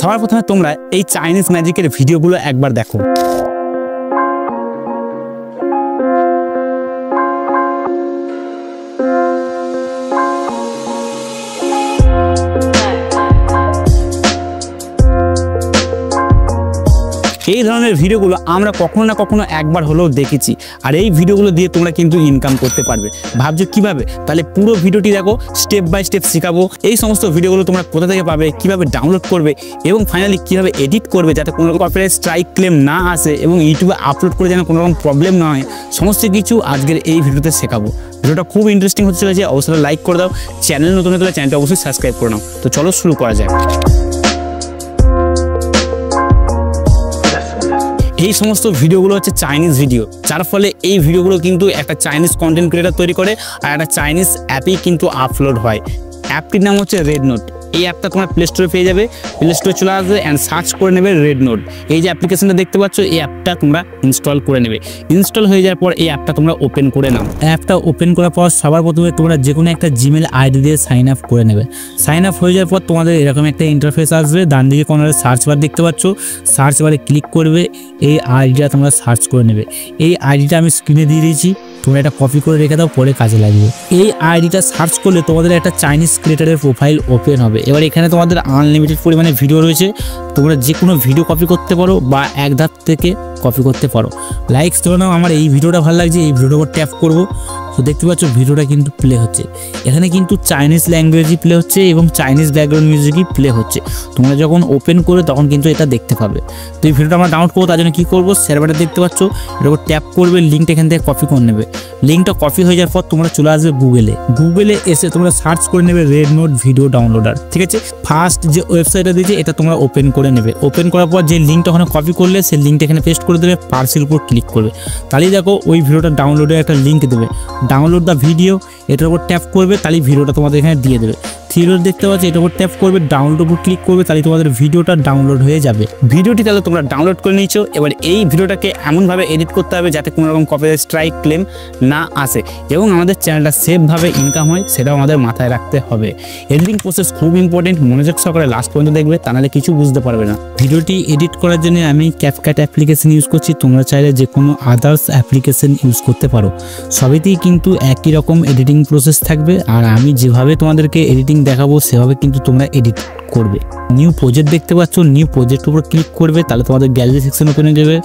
সবার প্রথমে তোমরা এই চাইনিজ ম্যাজিকের ভিডিওগুলো একবার দেখো। এই ধরনের ভিডিওগুলো আমরা কখনো না কখনো একবার হলেও দেখেছি, আর এই ভিডিওগুলো দিয়ে তোমরা কিন্তু ইনকাম করতে পারবে। ভাবছো কিভাবে? তাহলে পুরো ভিডিওটি দেখো, স্টেপ বাই স্টেপ শেখাবো। এই সমস্ত ভিডিওগুলো তোমরা কোথা থেকে পাবে, কিভাবে ডাউনলোড করবে এবং ফাইনালি কিভাবে এডিট করবে যাতে কোনো রকম কপিরাইট স্ট্রাইক ক্লেম না আসে এবং ইউটিউবে আপলোড করে যেন কোনো রকম প্রবলেম না হয়, সমস্ত কিছু আজকের এই ভিডিওতে শেখাবো। ভিডিওটা খুব ইন্টারেস্টিং হতে চলেছে, অবশ্যই লাইক করে দাও। চ্যানেল নতুন হলে চ্যানেলটা অবশ্যই সাবস্ক্রাইব করে নাও। তো চলো শুরু করা যায়। এই সমস্ত ভিডিওগুলো হচ্ছে চাইনিজ ভিডিও, যার ফলে এই ভিডিওগুলো কিন্তু একটা চাইনিজ কন্টেন্ট ক্রিয়েটার তৈরি করে আর একটা চাইনিজ অ্যাপেই কিন্তু আপলোড হয়। অ্যাপটির নাম হচ্ছে রেড নোট। এই অ্যাপটা তোমরা প্লে স্টোরে পেয়ে যাবে, প্লে স্টোরে চলে আসবে অ্যান্ড সার্চ করে নেবে রেড নোট। এই যে অ্যাপ্লিকেশনটা দেখতে পাচ্ছ, এই অ্যাপটা তোমরা ইনস্টল করে নেবে। ইনস্টল হয়ে যাওয়ার পর এই অ্যাপটা তোমরা ওপেন করে নাও। অ্যাপটা ওপেন করার পর সবার প্রথমে তোমরা যে কোনো একটা জিমেল আইডি দিয়ে সাইন আপ করে নেবে। সাইন আপ হয়ে যাওয়ার পর তোমাদের এরকম একটা ইন্টারফেস আসবে। ডান দিকে কোনারে সার্চ বার দেখতে পাচ্ছ, সার্চ বারে ক্লিক করবে, এই আইডিটা তোমরা সার্চ করে নেবে। এই আইডিটা আমি স্ক্রিনে দিয়ে দিয়েছি, তোমরা এটা কপি করে রেখে দাও, পরে কাজে লাগবে। এই আইডিটা সার্চ করলে তোমাদের একটা চাইনিজ ক্রিয়েটারের প্রোফাইল ওপেন হবে। এবার এখানে তোমাদের আনলিমিটেড পরিমাণে ভিডিও রয়েছে, তোমরা যে কোনো ভিডিও কপি করতে পারো বা এক ধাপ থেকে কপি করতে পারো। লাইকস ধরে নাও, আমার এই ভিডিওটা ভালো লাগছে, এই ভিডিওটার উপর ট্যাপ করবো। তো দেখতে পাচ্ছ ভিডিওটা কিন্তু প্লে হচ্ছে। এখানে কিন্তু চাইনিজ ল্যাঙ্গুয়েজই প্লে হচ্ছে এবং চাইনিজ ব্যাকগ্রাউন্ড মিউজিকই প্লে হচ্ছে। তোমরা যখন ওপেন করে তখন কিন্তু এটা দেখতে পাবে। তো এই ভিডিওটা আমরা ডাউনলোড করবো, তার জন্য কী করবো, সার্ভারটা দেখতে পাচ্ছ, এর উপর ট্যাপ করবে, লিঙ্কটা এখান থেকে কপি করে নেবে। লিঙ্কটা কপি হয়ে যাওয়ার পর তোমরা চলে আসবে গুগলে এসে তোমরা সার্চ করে নেবে রেড নোট ভিডিও ডাউনলোডার। ঠিক আছে, ফার্স্ট যে ওয়েবসাইটটা দিয়েছে এটা তোমরা ওপেন করে নেবে। ওপেন করার পর যে লিঙ্কটা ওখানে কপি করলে সেই লিঙ্কটা এখানে পেস্ট করে দেবে, পার্সেল উপর ক্লিক করবে। তাহলেই দেখো ওই ভিডিওটা ডাউনলোডের একটা লিঙ্ক দেবে, ডাউনলোড দ্য ভিডিও, এটার উপর ট্যাপ করবে, তাহলে ভিডিওটা তোমাদের এখানে দিয়ে দেবে। থ্রিডট দেখতে পাচ্ছ, এটার উপর ট্যাপ করবে, ডাউনলোড উপর ক্লিক করবে, তাহলে তোমাদের ভিডিওটা ডাউনলোড হয়ে যাবে। ভিডিওটি তাহলে তোমরা ডাউনলোড করে নিয়েছো। এবার এই ভিডিওটাকে এমনভাবে এডিট করতে হবে যাতে কোনো রকম কপিরাইট স্ট্রাইক ক্লেম না আসে এবং আমাদের চ্যানেলটা সেফভাবে ইনকাম হয়, সেটাও আমাদের মাথায় রাখতে হবে। এডিটিং প্রসেস খুব ইম্পর্টেন্ট, মনোযোগ সহকারে লাস্ট পর্যন্ত দেখবে, তা নাহলে কিছু বুঝতে পারবে না। ভিডিওটি এডিট করার জন্য আমি ক্যাপকাট অ্যাপ্লিকেশন ইউজ করছি, তোমরা চাইলে যে কোনো আদার্স অ্যাপ্লিকেশন ইউজ করতে পারো। সবেতেই কিন্তু একই রকম এডিটিং প্রসেস থাকবে, আর আমি যেভাবে তোমাদেরকে এডিটিং দেখাবো সেভাবে কিন্তু তোমরা এডিট করবে। নিউ প্রজেক্ট দেখতে পাচ্ছ, নিউ প্রজেক্টের উপর ক্লিক করবে, তাহলে তোমাদের গ্যালারি সেকশন ওপেন হয়ে যাবে।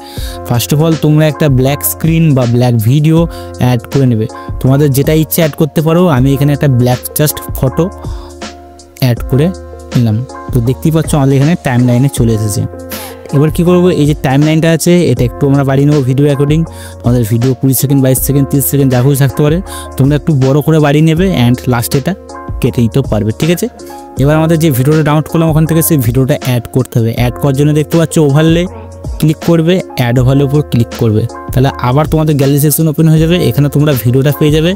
ফার্স্ট অফ অল তোমরা একটা ব্ল্যাক স্ক্রিন বা ব্ল্যাক ভিডিও অ্যাড করে নেবে, তোমাদের যেটা ইচ্ছে অ্যাড করতে পারো। আমি এখানে একটা ব্ল্যাক জাস্ট ফটো অ্যাড করে নিলাম। তো দেখতেই পাচ্ছ আমাদের এখানে টাইম লাইনে চলে এসেছে। এবার কী করবো, এই যে টাইম লাইনটা আছে এটা একটু আমরা বাড়িয়ে নেবো ভিডিও অ্যাকর্ডিং। তোমাদের ভিডিও 20 সেকেন্ড, 22 সেকেন্ড, 30 সেকেন্ড যা কিছু থাকতে পারে, তোমরা একটু বড় করে বাড়িয়ে নেবে অ্যান্ড লাস্টে এটা কেটে নিতেও পারবে। ঠিক আছে, এবার আমাদের যে ভিডিওটা ডাউনলোড করলাম ওখান থেকে সেই ভিডিওটা অ্যাড করতে হবে। অ্যাড করার জন্য দেখতে পাচ্ছ ওভারলে ক্লিক করবে, অ্যাড ওভারলের উপর ক্লিক করবে, তাহলে আবার তোমাদের গ্যালারি সেকশন ওপেন হয়ে যাবে। এখানে তোমরা ভিডিওটা পেয়ে যাবে,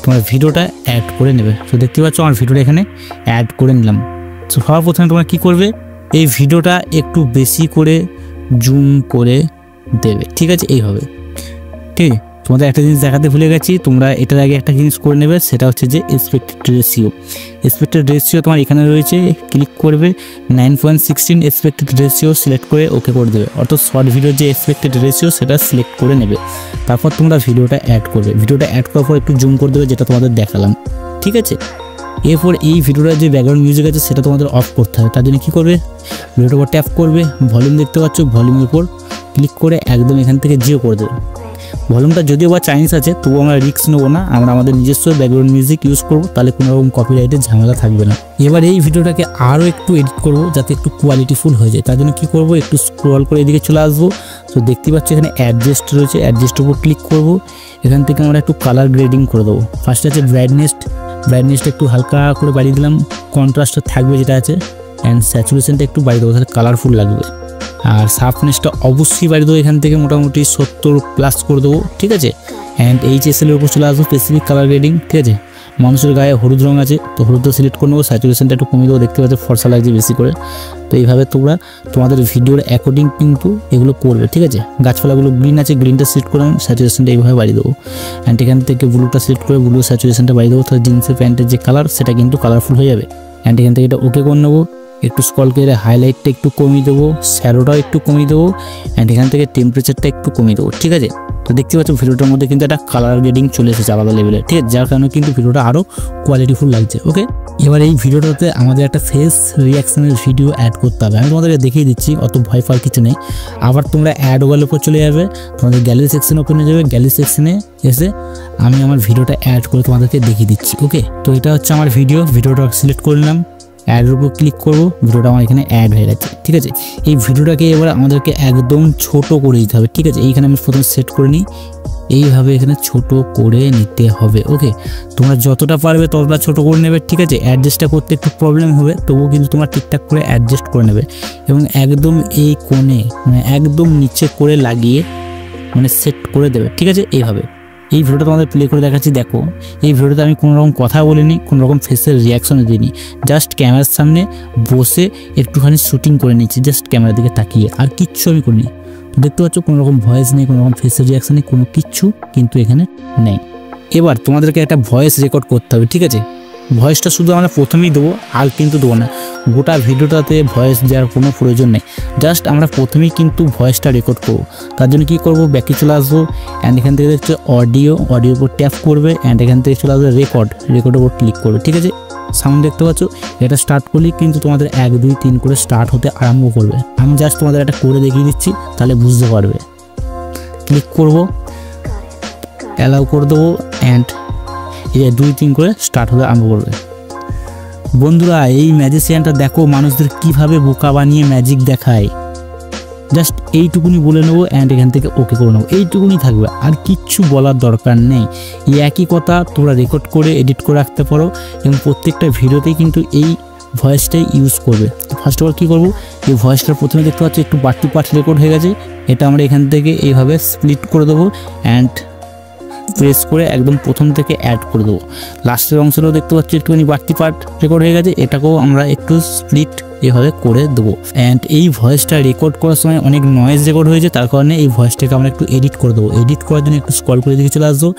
তোমার ভিডিওটা অ্যাড করে নেবে। তো দেখতে পাচ্ছ আমার ভিডিওটা এখানে অ্যাড করে নিলাম। তো সবার প্রথমে তোমরা কী করবে, এই ভিডিওটা একটু বেশি করে জুম করে দেবে। ঠিক আছে, এইভাবে। ঠিক আছে, তোমাদের একটা জিনিস দেখাতে ভুলে গেছি, তোমরা এটার আগে একটা জিনিস করে নেবে, সেটা হচ্ছে যে এক্সপেক্টেড রেশিও। এক্সপেক্টেড রেশিও তোমার এখানে রয়েছে, ক্লিক করবে, 9.16 এক্সপেক্টেড রেশিও সিলেক্ট করে ওকে করে দেবে। অর্থাৎ শর্ট ভিডিওর যে এক্সপেক্টেড রেশিও সেটা সিলেক্ট করে নেবে। তারপর তোমরা ভিডিওটা অ্যাড করবে। ভিডিওটা অ্যাড করার পর একটু জুম করে দেবে, যেটা তোমাদের দেখালাম। ঠিক আছে, এরপর এই ভিডিওটার যে ব্যাকগ্রাউন্ড মিউজিক আছে সেটা তোমাদের অফ করতে হবে। তার জন্য কী করবে, ভিডিওটার উপর ট্যাপ করবে, ভলিউম দেখতে পাচ্ছ, ভলিউমের উপর ক্লিক করে একদম এখান থেকে জিরো করে দেবে। ভলিউমটা যদিও বা চাইনিজ আছে, তবুও আমরা রিস্ক নেবো না, আমরা আমাদের নিজস্ব ব্যাকগ্রাউন্ড মিউজিক ইউজ করবো, তাহলে কোনো রকম কপিরাইটের ঝামেলা থাকবে না। এবার এই ভিডিওটাকে আরও একটু এডিট করবো যাতে একটু কোয়ালিটিফুল হয়ে যায়। তার জন্য কী করবো, একটু স্ক্রল করে এদিকে চলে আসবো। তো দেখতে পাচ্ছ এখানে অ্যাডজাস্ট রয়েছে, অ্যাডজাস্টের উপর ক্লিক করবো। এখান থেকে আমরা একটু কালার গ্রেডিং করে দেবো। ফার্স্টে আছে ব্রাইটনেসটা একটু হালকা করে বাড়িয়ে দিলাম, কন্ট্রাস্টটা থাকবে যেটা আছে, অ্যান্ড স্যাচুরেশনটা একটু বাড়িয়ে দেবো, তাহলে কালারফুল লাগবে। আর শার্পনেসটা অবশ্যই বাড়িয়ে দেবো, এখান থেকে মোটামুটি 70+ করে দেবো। ঠিক আছে, অ্যান্ড এইচএসএলের উপর চলে আসবো, স্পেসিফিক কালার গ্রেডিং। ঠিক আছে, মানুষের গায়ে হলুদ রঙ আছে, তো হলুদটা সিলেক্ট করে নেবো, স্যাচুরেশনটা একটু কমিয়ে দেবো, দেখতে পাচ্ছ ফর্সা লাগছে বেশি করে। তো এইভাবে তোমরা তোমাদের ভিডিওর অ্যাকর্ডিং কিন্তু এগুলো করবে। ঠিক আছে, গাছপালাগুলো গ্রিন আছে, গ্রিনটা সিলেক্ট করে স্যাচুরেশনটা এইভাবে বাড়িয়ে দেবো। অ্যান্ড এখান থেকে ব্লুটা সিলেক্ট করে ব্লু স্যাচুরেশনটা বাড়িয়ে দেবো, তাহলে জিন্সের প্যান্টের যে কালার সেটা কিন্তু কালারফুল হয়ে যাবে। অ্যান্ড এখান থেকে এটা ওকে করে নেবো। একটু স্ক্রল করে হাইলাইটটা একটু কমিয়ে দেবো, শ্যাডোটাও একটু কমিয়ে দেবো, অ্যান্ড এখান থেকে টেম্পারেচারটা একটু কমিয়ে দেবো। ঠিক আছে, তো দেখতে পাচ্ছ ভিডিওটার মধ্যে কিন্তু একটা কালার গ্রেডিং চলে এসেছে আলাদা লেভেলে। ঠিক আছে, যার কারণে কিন্তু ভিডিওটা আরও কোয়ালিটিফুল লাগছে। ওকে, এবার এই ভিডিওটাতে আমাদের একটা ফেস রিয়াকশনের ভিডিও অ্যাড করতে হবে। আমি তোমাদেরকে দেখিয়ে দিচ্ছি, অত ভয় পাওয়ার কিছু নেই। আবার তোমরা অ্যাড ওয়ালের উপর চলে যাবে, তোমাদের গ্যালারি সেকশন ওপেন হয়ে যাবে। গ্যালারি সেকশনে এসে আমি আমার ভিডিওটা অ্যাড করে তোমাদেরকে দেখিয়ে দিচ্ছি। ওকে, তো এটা হচ্ছে আমার ভিডিওটা সিলেক্ট করলাম, অ্যাডের উপর ক্লিক করবো, ভিডিওটা আমার এখানে অ্যাড হয়ে গেছে। ঠিক আছে, এই ভিডিওটাকে এবার আমাদেরকে একদম ছোট করে দিতে হবে। ঠিক আছে, এইখানে আমি প্রথমে সেট করে নিই, এইভাবে এখানে ছোট করে নিতে হবে। ওকে, তোমরা যতটা পারবে ততটা ছোট করে নেবে। ঠিক আছে, অ্যাডজাস্টটা করতে একটু প্রবলেম হবে, তবুও কিন্তু তোমরা ঠিকঠাক করে অ্যাডজাস্ট করে নেবে এবং একদম এই কোণে মানে একদম নিচে করে লাগিয়ে মানে সেট করে দেবে। ঠিক আছে, এইভাবে। এই ভিডিওটা তোমাদের প্লে করে দেখাচ্ছি। দেখো, এই ভিডিওতে আমি কোনো রকম কথা বলিনি, কোনো রকম ফেসের রিয়াকশনও দিইনি, জাস্ট ক্যামেরার সামনে বসে একটুখানি শুটিং করে নিচ্ছি, জাস্ট ক্যামেরার দিকে তাকিয়ে, আর কিচ্ছু আমি করিনি। দেখতে পাচ্ছ কোনো রকম ভয়েস নেই, কোনো রকম ফেসের রিয়াকশন নেই, কোনো কিচ্ছু কিন্তু এখানে নেই। এবার তোমাদেরকে একটা ভয়েস রেকর্ড করতে হবে। ঠিক আছে, ভয়েসটা শুধু আমরা প্রথমেই দেবো, আর কিন্তু দেবো না। গোটা ভিডিওটাতে ভয়েস দেওয়ার কোনো প্রয়োজন নেই, জাস্ট আমরা প্রথমেই কিন্তু ভয়েসটা রেকর্ড করবো। তার জন্য কী করবো, ব্যাকে চলে আসবো, অ্যান্ড এখান থেকে দেখছো অডিওর উপর ট্যাপ করবে, অ্যান্ড এখান থেকে চলে আসবে রেকর্ডের উপর ক্লিক করবে। ঠিক আছে, সাউন্ড দেখতে পাচ্ছ, এটা স্টার্ট করলেই কিন্তু তোমাদের 1 2 3 করে স্টার্ট হতে আরম্ভ করবে। আমি জাস্ট তোমাদের একটা করে দেখিয়ে দিচ্ছি, তাহলে বুঝতে পারবে। ক্লিক করবো, অ্যালাউ করে দেবো, অ্যান্ড এই 2 3 করে স্টার্ট হতে আরম্ভ করবে। বন্ধুরা, এই ম্যাজিশিয়ানটা দেখো মানুষদের কিভাবে বোকা বানিয়ে ম্যাজিক দেখায়। জাস্ট এইটুকুনি বলে নেবো, অ্যান্ড এখান থেকে ওকে করে নেবো, এইটুকুনি থাকবে, আর কিচ্ছু বলার দরকার নেই। এই একই কথা তোমরা রেকর্ড করে এডিট করে রাখতে পারো এবং প্রত্যেকটা ভিডিওতেই কিন্তু এই ভয়েসটাই ইউজ করবে। ফার্স্ট অফ অল কী করবো, এই ভয়েসটার প্রথমে দেখতে পাচ্ছি একটু বাড়তি পার্ট রেকর্ড হয়ে গেছে, এটা আমরা এখান থেকে এইভাবে স্প্লিট করে দেবো, অ্যান্ড প্রেস করে একদম প্রথম থেকে অ্যাড করে দেবো। লাস্টের অংশটাও দেখতে পাচ্ছি একটুখানি বাড়তি পার্ট রেকর্ড হয়ে গেছে, এটাকেও আমরা একটু স্প্লিট এভাবে করে দেবো। অ্যান্ড এই ভয়েসটা রেকর্ড করার সময় অনেক নয়েজ রেকর্ড হয়েছে, তার কারণে এই ভয়েসটাকে আমরা একটু এডিট করে দেবো। এডিট করার জন্য একটু স্ক্রল করে দিকে চলে আসবো,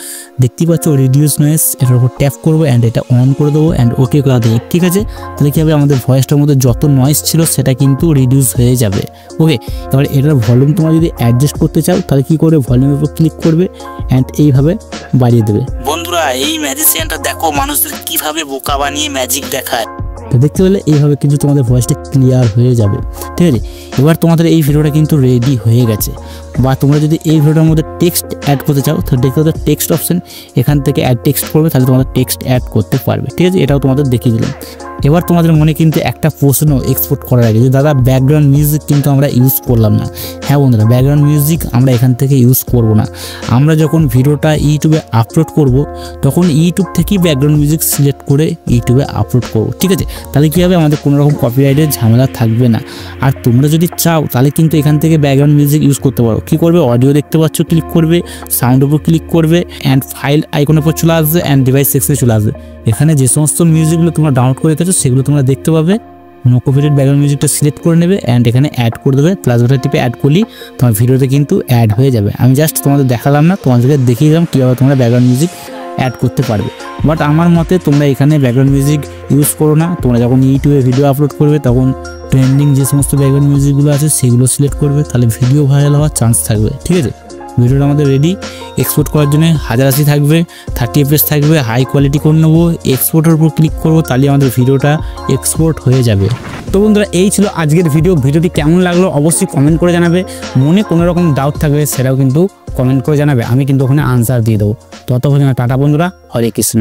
দেখতেই পাচ্ছ রিডিউস নয়েজ, এটার উপর ট্যাপ করবো, অ্যান্ড এটা অন করে দেবো, অ্যান্ড ওকে করে দিই। ঠিক আছে, তাহলে কী হবে, আমাদের ভয়েসটার মধ্যে যত নয়েজ ছিল সেটা কিন্তু রিডিউস হয়ে যাবে। ওকে, এবার এটার ভলিউম তোমরা যদি অ্যাডজাস্ট করতে চাও তাহলে কী করবে, ভলিউমের উপর ক্লিক করবে, অ্যান্ড এইভাবে বাড়িয়ে দেবে। বন্ধুরা, এই ম্যাজিশিয়ানটা দেখো মানুষদের কিভাবে বোকা বানিয়ে ম্যাজিক দেখায়। তো দেখতে পেলে এইভাবে কিন্তু তোমাদের ভয়েসটা ক্লিয়ার হয়ে যাবে। ঠিক আছে, এবার তোমাদের এই ভিডিওটা কিন্তু রেডি হয়ে গেছে। বা তোমরা যদি এই ভিডিওটার মধ্যে টেক্সট অ্যাড করতে চাও তাহলে দেখতে পাবে টেক্সট অপশন, এখান থেকে অ্যাড টেক্সট করবে, তাহলে তোমাদের টেক্সট অ্যাড করতে পারবে। ঠিক আছে, এটাও তোমাদের দেখিয়ে দিলাম। এবার তোমাদের মনে কিন্তু একটা প্রশ্ন এক্সপোর্ট করার আগে যে দাদা ব্যাকগ্রাউন্ড মিউজিক কিন্তু আমরা ইউজ করলাম না। হ্যাঁ বন্ধুরা, ব্যাকগ্রাউন্ড মিউজিক আমরা এখান থেকে ইউজ করব না। আমরা যখন ভিডিওটা ইউটিউবে আপলোড করব তখন ইউটিউব থেকেই ব্যাকগ্রাউন্ড মিউজিক সিলেক্ট করে ইউটিউবে আপলোড করব। ঠিক আছে, তাহলে কী হবে, আমাদের কোনো রকম কপিরাইটের ঝামেলা থাকবে না। আর তোমরা যদি চাও তাহলে কিন্তু এখান থেকে ব্যাকগ্রাউন্ড মিউজিক ইউজ করতে পারো। কী করবে, অডিও দেখতে পাচ্ছ, ক্লিক করবে, সাউন্ডের উপর ক্লিক করবে, অ্যান্ড ফাইল আইকনের উপর চলে আসবে, অ্যান্ড ডিভাইস সেকশনে চলে আসবে। এখানে যে সমস্ত মিউজিকগুলো তোমরা ডাউনলোড করে রেখেছো সেগুলো তোমরা দেখতে পাবে। নো কপিরাইট ব্যাকগ্রাউন্ড মিউজিকটা সিলেক্ট করে নেবে, অ্যান্ড এখানে অ্যাড করে দেবে, প্লাস বাটন টিপে অ্যাড করলেই তোমার ভিডিওতে কিন্তু অ্যাড হয়ে যাবে। আমি জাস্ট তোমাদের দেখালাম না, তোমাদেরকে দেখিয়ে দিলাম কীভাবে তোমরা ব্যাকগ্রাউন্ড মিউজিক অ্যাড করতে পারবে। বাট আমার মতে তোমরা এখানে ব্যাকগ্রাউন্ড মিউজিক ইউজ করো না। তোমরা যখন ইউটিউবে ভিডিও আপলোড করবে তখন ট্রেন্ডিং যে সমস্ত ব্যাকগ্রাউন্ড মিউজিকগুলো আছে সেগুলো সিলেক্ট করবে, তাহলে ভিডিও ভাইরাল হওয়ার চান্স থাকবে। ঠিক আছে, ভিডিওটা আমাদের রেডি। এক্সপোর্ট করার জন্য 1080 থাকবে, 30 fps থাকবে, হাই কোয়ালিটি করে নেবো, এক্সপোর্টের উপর ক্লিক করবো, তাহলে আমাদের ভিডিওটা এক্সপোর্ট হয়ে যাবে। তো বন্ধুরা, এই ছিল আজকের ভিডিওটি কেমন লাগলো অবশ্যই কমেন্ট করে জানাবে। মনে কোনো রকম ডাউট থাকবে সেটাও কিন্তু কমেন্ট করে জানাবে, আমি কিন্তু ওখানে আনসার দিয়ে দেবো। ততক্ষণ টাটা বন্ধুরা, হরে কৃষ্ণ।